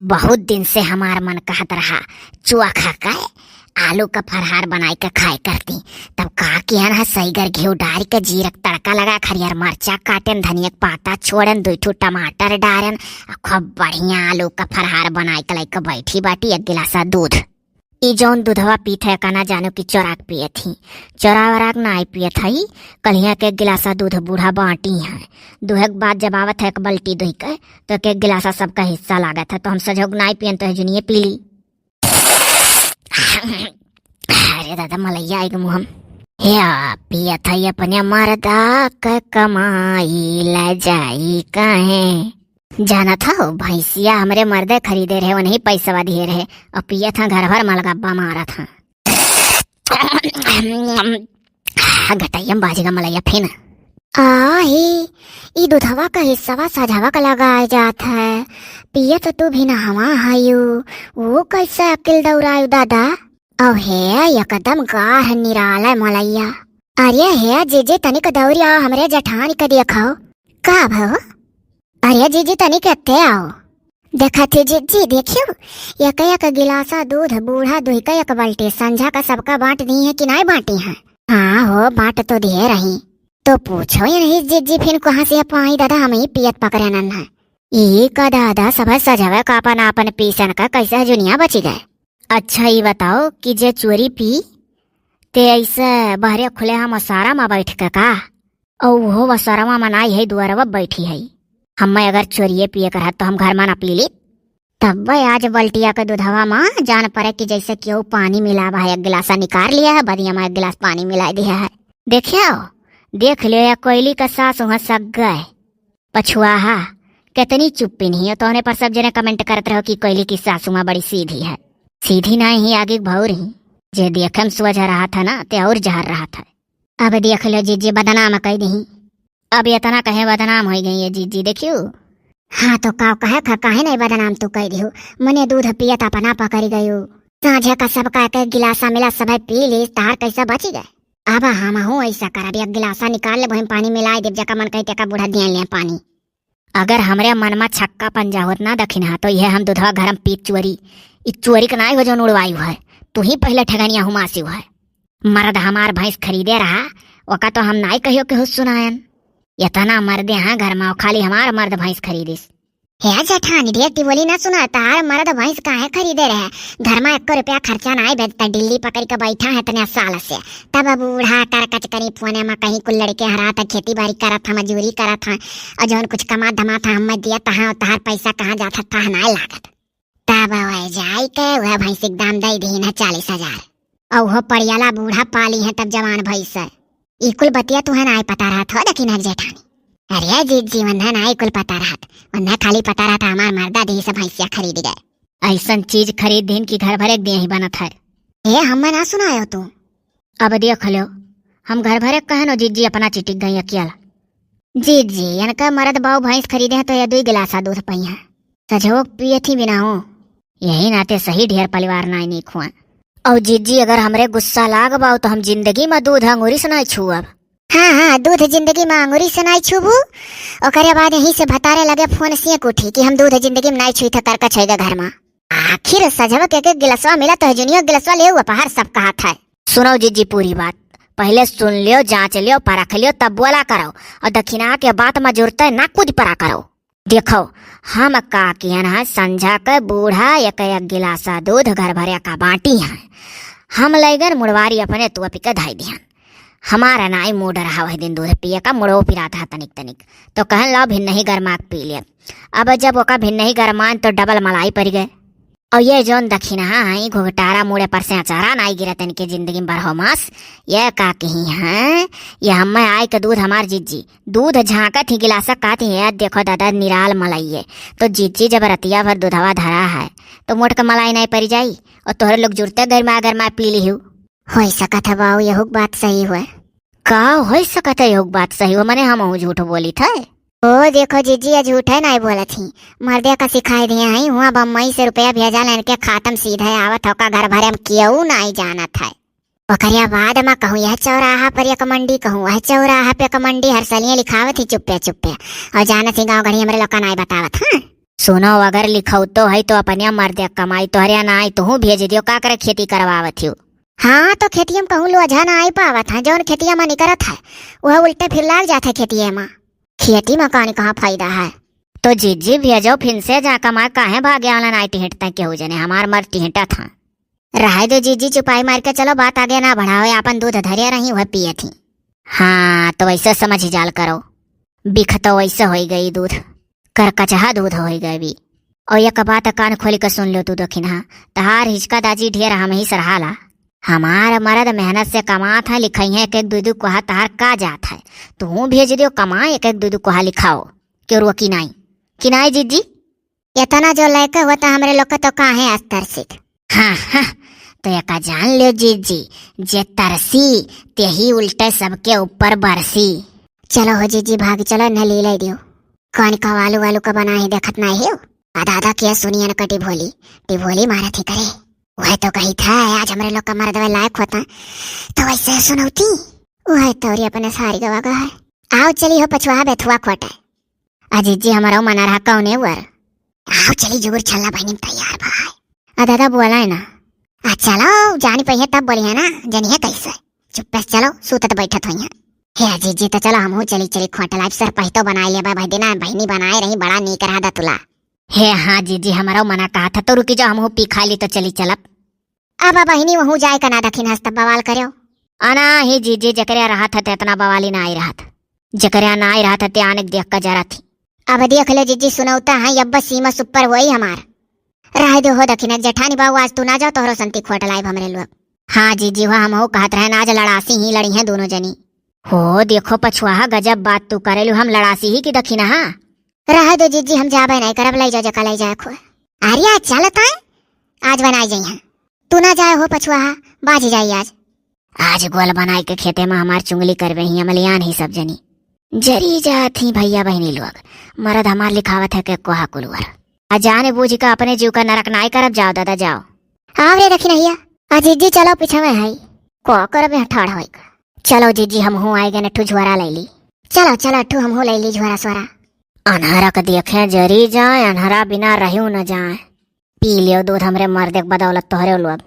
बहुत दिन से हमार मन कहत रहा चुआ खा के आलू का फरहार बनाई के खाए करती। तब का किया ना सईगर घी डाल के जीरक तड़का लगा हरियर मरचा काटेन धनिया पाता छोड़न 2 टमाटर डालन खूब बढ़िया आलू का फरहार बनाई के लाइक बैठी बाटी 1 गिलासा दूध। ई जौन दूधवा पीत है का ना जानो कि चोराक पिए थी। चोरा वराक ना आई पिए थी। कलिया के 1 गिलासा दूध बूढ़ा बांटी है। दूहे के बाद जब आवत है एक बल्टी दुही के तो 1 गिलासा सबका हिस्सा लागत है। तो हम सजोग ना पियन तो जुनिये पी ली। अरे दादा मलैया आई मुँह या पिया था अपने मरदा के कमाई ले जाई कहे जाना था। भैंसिया हमरे मर्दे खरीदे रहे वही पैसा दिए रहे और पिया था घर भर मलगब्बा मारा था। घटैया बाजेगा मलैया फिर ई दूधवा का हिस्सा सजावा का लगाया जात है। पिया तो तू भी नहवा हायू वो कैसे अकेल दौड़ायु दादा। अब है एकदम गाढ़ निराला मलैया। अरे है जीजी तनिक दौड़िया हमरे जठानी का दिखाओ का भाव। अरे जीजी तनिक अत्ते आओ देखा थे जीजी देखियो एक गिलासा दूध बूढ़ा दुही का 1 बाल्टी संझा का सबका बांट दी है कि नहीं बांटी है। हाँ हो बांट तो दिए रही। तो पूछो ये नहीं जीजी फिर कहाँ से पाई दादा हम ही पियत पकड़े नन है। ई का दादा सब सजावे का अपन पीसन का कैसे जुनिया बची गए। अच्छा ये बताओ कि जे चोरी पी ते ऐसे बहरे खुले हम वसारा में बैठ के का और वो वसारा में मनाई है दुआरवा बैठी है। हम अगर चोरिये पिए कर तो हम घर में ना पी ली। तब आज बल्टिया के दूधवा में जान पड़े कि जैसे क्यों पानी मिला है 1 गिलासा निकाल लिया है बदिया में 1 गिलास पानी मिला दिया है। देखियो देख लियो या कोयली का सास वहाँ सग गए पछुआ कितनी चुप्पी नहीं है। तो उन्हें पर सब जने कमेंट करते रहो कि कोयली की सासू माँ बड़ी सीधी है। सीधी ना ही आगे भौर ही जे देखम सोच रहा था ना ते और जहर रहा था। अब देख लो जीजी बदनाम कह दी। अब इतना कहे बदनाम हो गई है जीजी देखियो। हाँ तो काहे नहीं बदनाम तू कह दी हो। मने दूध पियत अपना पकड़ गई साझे का सबका 1 गिलासा मिला सब पी ली तार कैसा बची गए। अब हम हूँ ऐसा कर 1 गिलासा निकाल ले वही पानी मिला दे जका मन कहते का बूढ़ा दिया ले पानी। अगर हमरे मन में छक्का पंजा होत ना दखिन तो यह हम दूधवा घर पीत चोरी चोरी का नाई वजन उड़वायु है। तू ही पहले ठगनिया हुमासी है। मर्द हमार भैंस खरीदे रहा ओका तो हम नाई कहियो के सुनायन। इतना मर्दे हाँ घर में खाली हमार मर्द भैंस खरीदिस। है जठानी ढेर बोली ना सुना तार मर्द भैंस काहे खरीदे रहे। घर में 1 रुपया खर्चा नहीं भेजता दिल्ली पकड़ के बैठा है इतने साल से। तब बूढ़ा करकच करी फोने में कहीं कुल लड़के हरा था खेती बाड़ी करा था मजूरी करा था और जौन कुछ कमा धमा था हम दिया तहाँ तार पैसा कहाँ जाता था ना लागत। तब वह जाई के वह भैंस दाम दे दी है 40,000 और वो परियाला बूढ़ा पाली है तब जवान भैंस है। इकुल बतिया तुहे ना पता रहा था लेकिन जेठानी। अरे जीजी वन्ना ना कुल पता रहा वन्ना खाली पता रहा था हमार मर्दा दी सब भैंसिया खरीद गए। ऐसा चीज खरीद दिन की घर भर एक दिन ही बना था। ए हम ना सुनायो तू। अब देख लो हम घर भर कहे नो जीजी अपना चिटिक गई अकेला। जीजी इनका मर्द बाऊ भैंस खरीदे तो ये 2 गिलासा दूध पई है सजोग पिए थी बिना हो। यही नाते सही ढेर परिवार नहीं खुआ। और जीजी अगर हमरे गुस्सा लाग बाऊ तो हम जिंदगी में दूध अंगूरी से नहीं छुअब। हाँ दूध जिंदगी में अंगूरी से नहीं छुबू। और बाद यहीं से बतारे लगे फोन से उठी कि हम दूध जिंदगी में नहीं छुई था करका छेगा घर में। आखिर सजव के गिलसवा मिला तो जुनियो गिलसवा ले पहाड़ सब कहा था। सुनो जीजी पूरी बात पहले सुन लियो जांच लियो परख लियो तब बोला करो और दक्षिणा के बात में जुड़ते ना कुछ परा करो। देखो हम का कियन है संझा के बूढ़ा 1 गिलासा दूध घर भरे का बांटी है। हम लेगन मुड़वारी अपने तू पी के धाई दिहन। हमारा नाई मूड रहा वही दिन दूध पिए का मुड़ो पिरा था तनिक तो कहन ला भिन्न ही गरमाक पी लिया। अब जब ओका भिन्न ही गरमान तो डबल मलाई पड़ गए। और ये जौन दक्षिणा है घुघटारा मुड़े पर से अचारा नाई गिरा तनिक जिंदगी में बरहो मास ये का कही है। ये हम आय के दूध हमार जीजी दूध झाँकत ही गिलासा काती है। देखो दादा निराल मलाइये तो जीजी जब रतिया भर दूधवा धरा है तो मोट के मलाई नहीं पड़ जाई और तोहरे लोग जुड़ते गर्मा पी ली हो सकत है बाऊ यह बात सही हुआ का हो सकत है यह बात सही हुआ मने हम झूठ बोली थे। ओ देखो जीजी झूठ है नहीं बोला थी मर्दे का सिखाई दिया है वहाँ बम्बई से रुपया भेजा लेन के खातम सीधे आवत होका घर भरे में क्यों नहीं जाना था। ओकरिया बाद में कहूँ यह चौराहा पर एक मंडी कहूँ वह चौराहा पे एक मंडी हर सलिए लिखावत ही चुप्पे और जानत ही गाँव घड़ी हमारे लोग नहीं बतावत। हाँ सुनो अगर लिखौ तो है तो अपनिया मर्दे कमाई तो हरिया ना आई तो भेज दियो का करे खेती करवावत हो। हाँ तो खेतिया में कहूँ लोझा ना आई पावत है, जौन खेतिया में निकरत है वह उल्टे फिर लाग जाते खेतिया में। खेती में कहाँ फायदा है। तो जीजी भेजो फिर से जा कमा काहे भागे वाला नाइटी हिटता केहू जने हमार मर्टी हिटा था। रहे दो जीजी चुपाई मार के चलो, बात आगे ना बढ़ाओ, अपन दूध धरिया रही वह पिए थी। हाँ तो वैसे समझ जाल करो, बिख तो वैसे हो गई दूध, कर कचहा दूध हो गई भी। और एक बात कान खोल के सुन लो तू दखिन, हाँ तहार हिचका दाजी ढेर हम ही सरहाला। हमार मर्द मेहनत से कमात है, लिखाई है एक एक दू कोहा, तहार का जात है। तू भेज दियो कमा एक एक दू कोहा लिखाओ क्यों रो किनाई किनाई जीजी। इतना जो लेके होता हमरे लोग का तो काहे अस्तर सिख। हाँ हाँ तो एका जान लो जीजी, जे तरसी ते ही उल्टे सबके ऊपर बरसी। चलो हो जीजी भाग चलो, न ले ले दियो। कौन का वालू वालू का बना ही देखत ना है। आधा आधा किया सुनिए न कटी भोली टिभोली मारा थी करे। वह तो कही था आज हमरे लोग का मर्द लायक होता तो वैसे सुनौती। वह तो अपने सारी गवा गवा है। आओ चली हो पछुआ बेथुआ खोटे। अजीजी हमारा मना रहा कौने वर। आओ चली जुगुर छल्ला बहनी तैयार भाई। दादा बोला है ना। चलो जानी पहिए तब बोली है ना, जनिए कैसे। चुप्पे से चलो, सूतत बैठत हुई है। हे अजीजी तो चलो हमहू चली चली खोटे लाइफ सर पहितो बनाए ले भाई देना बहनी बनाए रही, बड़ा नीक रहा दा तुला। हे हाँ जीजी हमारा मना कहा था तो रुकी जाओ, हमहू पी खा ली तो चली चलब। अब बहनी वहू जाए का ना दखिन हस्त बवाल करो। अना ही जीजी जकरिया रहा था इतना बवाली ना आई रहा था, जकरिया ना आई रहा था ते आने देख का जरा थी। अब देख ले जीजी सुनौता है अब सीमा सुपर वही हमार रह दो हो दखिन जेठानी बाबू आज तू ना जाओ तोहरो संती खोट लाइब हमरे लोग। हाँ जीजी वह हम कहत रहे आज लड़ासी ही लड़ी है दोनों जनी। हो देखो पछुआ गजब बात तू करेलू, हम लड़ासी ही की दखी ना। हाँ रह दो जीजी हम जाबे नहीं करब, ले जाओ जका ले जाए खो। अरे चलता है आज बनाई जाई, तू ना जाए हो पछुआ बाज जाई आज गोल बनाए के खेते में हमार चुंगली करवे ही अमलियान ही सब जनी जरी जाती भैया बहनी लोग। मरद हमार लिखावत है के कोहा कुलवर जाने बूझ का अपने जीव का नरक नाई करब। जाओ दादा जाओ। हाँ रे रखी नहीं अजीजी चलो पीछे में है को करब ठाड़ हो। चलो जीजी हम हूँ आए गए नठू झुआरा ले ली। चलो चलो ठू हम ले ली झुआरा सोरा। अनहरा का देखे जरी जाए, अनहरा बिना रहू न जाए। पी लियो दूध हमरे मर्द बदौलत तोहरे लोग।